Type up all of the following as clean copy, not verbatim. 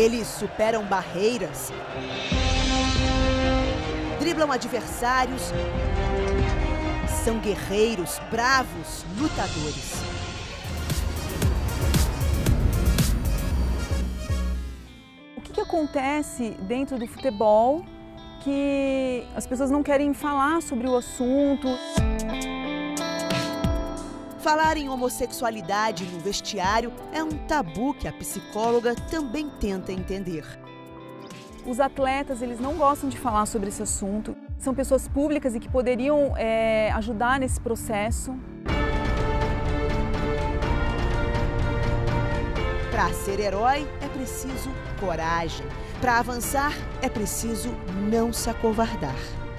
Eles superam barreiras, driblam adversários, são guerreiros, bravos, lutadores. O que acontece dentro do futebol que as pessoas não querem falar sobre o assunto? Falar em homossexualidade no vestiário é um tabu que a psicóloga também tenta entender. Os atletas, eles não gostam de falar sobre esse assunto. São pessoas públicas e que poderiam ajudar nesse processo. Para ser herói é preciso coragem. Para avançar é preciso não se acovardar.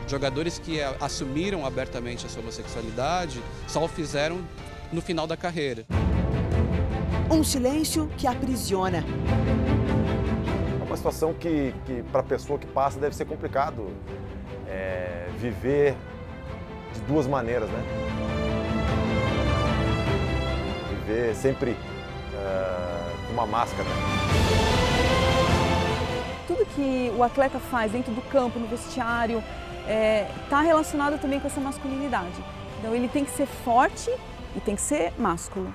Jogadores que assumiram abertamente a sua homossexualidade só o fizeram no final da carreira. Um silêncio que aprisiona. É uma situação que para a pessoa que passa deve ser complicado viver de duas maneiras, né? Viver sempre com uma máscara. Tudo que o atleta faz dentro do campo, no vestiário, está relacionado também com essa masculinidade. Então ele tem que ser forte e tem que ser másculo.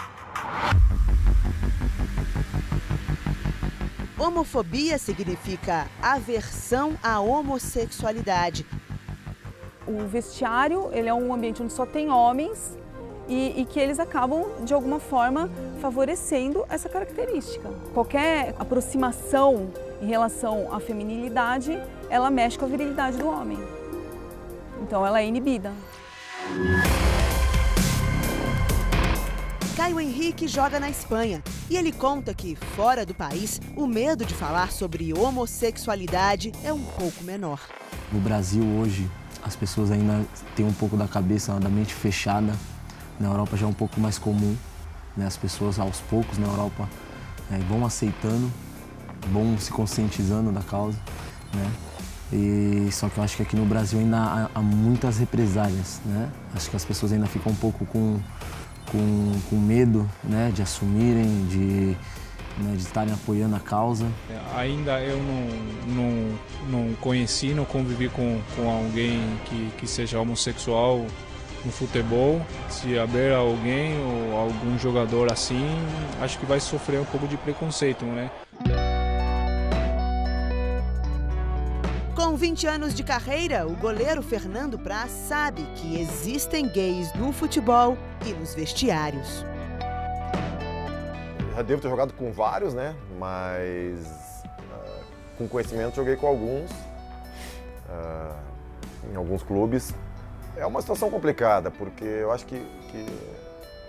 Homofobia significa aversão à homossexualidade. O vestiário, ele é um ambiente onde só tem homens e que eles acabam, de alguma forma, favorecendo essa característica. Qualquer aproximação em relação à feminilidade, ela mexe com a virilidade do homem. Então ela é inibida. Caio Henrique joga na Espanha e ele conta que, fora do país, o medo de falar sobre homossexualidade é um pouco menor. No Brasil, hoje, as pessoas ainda têm um pouco da cabeça, da mente fechada. Na Europa já é um pouco mais comum, né? As pessoas, aos poucos, na Europa, vão aceitando, vão se conscientizando da causa, né? Só que eu acho que aqui no Brasil ainda há muitas represálias, né? Acho que as pessoas ainda ficam um pouco com medo, né, de assumirem, de estarem apoiando a causa. Ainda eu não conheci, não convivi com alguém que seja homossexual no futebol. Se haver alguém ou algum jogador assim, acho que vai sofrer um pouco de preconceito, né? Com 20 anos de carreira, o goleiro Fernando Praz sabe que existem gays no futebol e nos vestiários. Já devo ter jogado com vários, né? Mas com conhecimento joguei com alguns, em alguns clubes. É uma situação complicada, porque eu acho que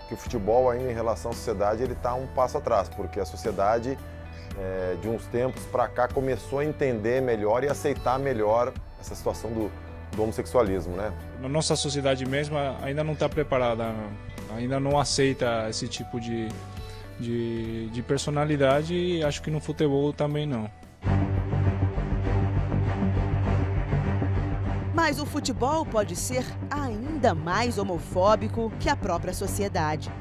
o futebol ainda em relação à sociedade ele está um passo atrás, porque a sociedade de uns tempos para cá começou a entender melhor e aceitar melhor essa situação do homossexualismo, né? A nossa sociedade mesmo ainda não está preparada, ainda não aceita esse tipo de personalidade e acho que no futebol também não. Mas o futebol pode ser ainda mais homofóbico que a própria sociedade.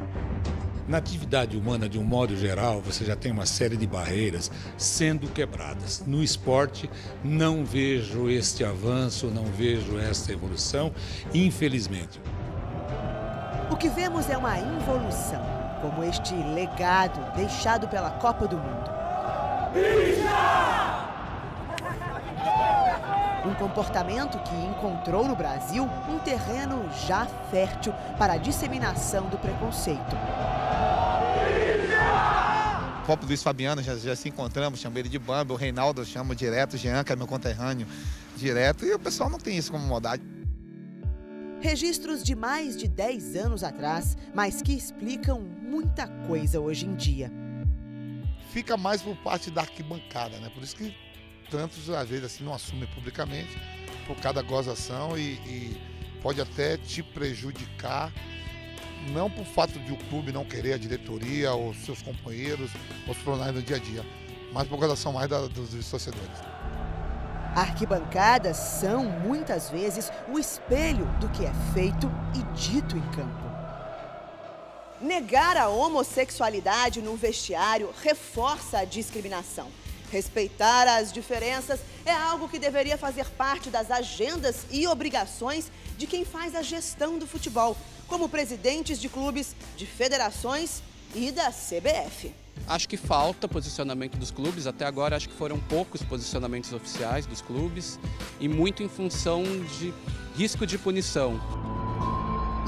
Na atividade humana, de um modo geral, você já tem uma série de barreiras sendo quebradas. No esporte, não vejo este avanço, não vejo esta evolução, infelizmente. O que vemos é uma involução, como este legado deixado pela Copa do Mundo. Um comportamento que encontrou no Brasil um terreno já fértil para a disseminação do preconceito. O próprio Luiz Fabiano já se encontramos, chamei ele de Bambi, o Reinaldo eu chamo direto, o Jean, que é meu conterrâneo, direto, e o pessoal não tem isso como modalidade. Registros de mais de 10 anos atrás, mas que explicam muita coisa hoje em dia. Fica mais por parte da arquibancada, né? Por isso que tantos, às vezes, assim, não assumem publicamente, por cada gozação e pode até te prejudicar, não por fato de o clube não querer a diretoria ou seus companheiros ou os profissionais no dia a dia, mas por gozação mais dos torcedores. Arquibancadas são, muitas vezes, o espelho do que é feito e dito em campo. Negar a homossexualidade no vestiário reforça a discriminação. Respeitar as diferenças é algo que deveria fazer parte das agendas e obrigações de quem faz a gestão do futebol, como presidentes de clubes, de federações e da CBF. Acho que falta posicionamento dos clubes, até agora acho que foram poucos posicionamentos oficiais dos clubes e muito em função de risco de punição.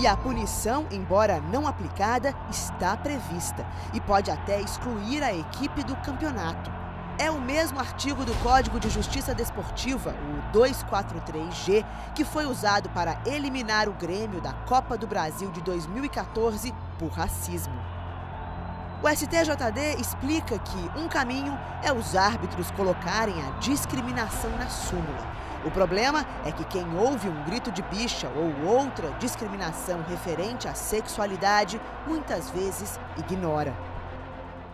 E a punição, embora não aplicada, está prevista e pode até excluir a equipe do campeonato. É o mesmo artigo do Código de Justiça Desportiva, o 243G, que foi usado para eliminar o Grêmio da Copa do Brasil de 2014 por racismo. O STJD explica que um caminho é os árbitros colocarem a discriminação na súmula. O problema é que quem ouve um grito de bicha ou outra discriminação referente à sexualidade, muitas vezes ignora.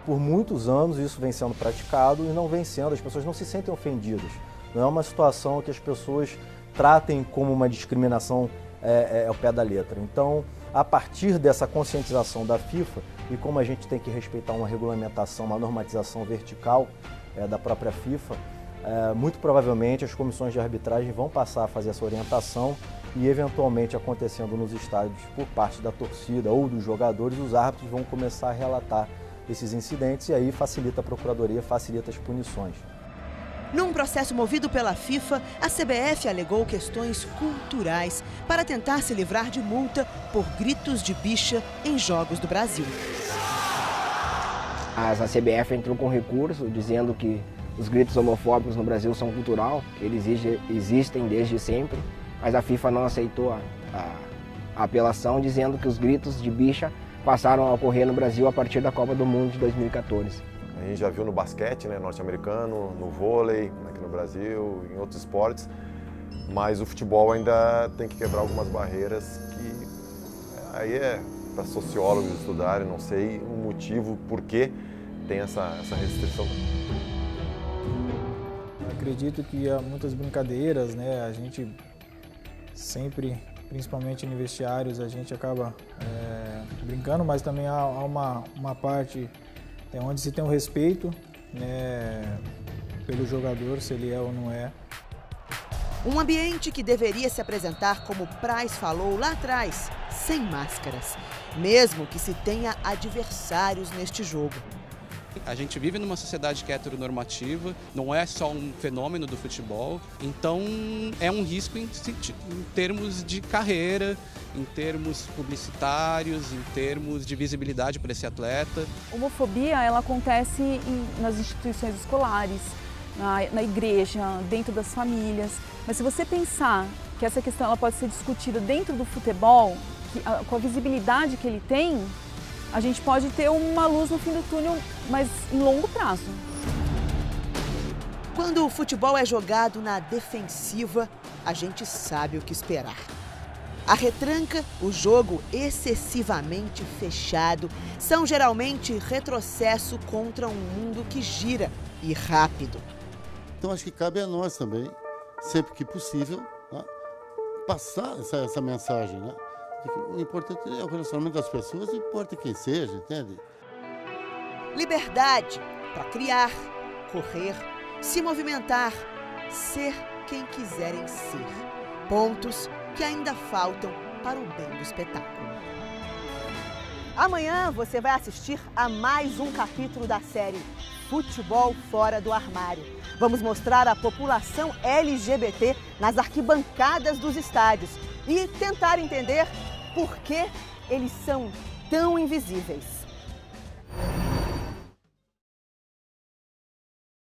Por muitos anos isso vem sendo praticado e não vem sendo, as pessoas não se sentem ofendidas. Não é uma situação que as pessoas tratem como uma discriminação ao pé da letra. Então, a partir dessa conscientização da FIFA, e como a gente tem que respeitar uma regulamentação, uma normatização vertical da própria FIFA, muito provavelmente as comissões de arbitragem vão passar a fazer essa orientação e, eventualmente, acontecendo nos estádios por parte da torcida ou dos jogadores, os árbitros vão começar a relatar esses incidentes e aí facilita a procuradoria, facilita as punições. Num processo movido pela FIFA, a CBF alegou questões culturais para tentar se livrar de multa por gritos de bicha em jogos do Brasil. A CBF entrou com recurso dizendo que os gritos homofóbicos no Brasil são cultural, eles existem desde sempre, mas a FIFA não aceitou a apelação, dizendo que os gritos de bicha passaram a ocorrer no Brasil a partir da Copa do Mundo de 2014. A gente já viu no basquete, né, norte-americano, no vôlei, aqui no Brasil, em outros esportes, mas o futebol ainda tem que quebrar algumas barreiras que aí é para sociólogos estudarem, não sei o motivo, por que tem essa restrição. Acredito que há muitas brincadeiras, né, a gente sempre, principalmente em vestiários, a gente acaba brincando, mas também há uma parte onde se tem o respeito, né, pelo jogador, se ele é ou não é. Um ambiente que deveria se apresentar como Praz falou lá atrás, sem máscaras, mesmo que se tenha adversários neste jogo. A gente vive numa sociedade que é heteronormativa, não é só um fenômeno do futebol, então é um risco em termos de carreira, em termos publicitários, em termos de visibilidade para esse atleta. A homofobia, ela acontece nas instituições escolares, na igreja, dentro das famílias, mas se você pensar que essa questão ela pode ser discutida dentro do futebol, com a visibilidade que ele tem, a gente pode ter uma luz no fim do túnel, mas em longo prazo. Quando o futebol é jogado na defensiva, a gente sabe o que esperar. A retranca, o jogo excessivamente fechado, são geralmente retrocesso contra um mundo que gira e rápido. Então acho que cabe a nós também, sempre que possível, né, passar essa mensagem, né? O importante é o relacionamento das pessoas, não importa quem seja, entende? Liberdade para criar, correr, se movimentar, ser quem quiserem ser. Pontos que ainda faltam para o bem do espetáculo. Amanhã você vai assistir a mais um capítulo da série Futebol Fora do Armário. Vamos mostrar a população LGBT nas arquibancadas dos estádios e tentar entender por que eles são tão invisíveis.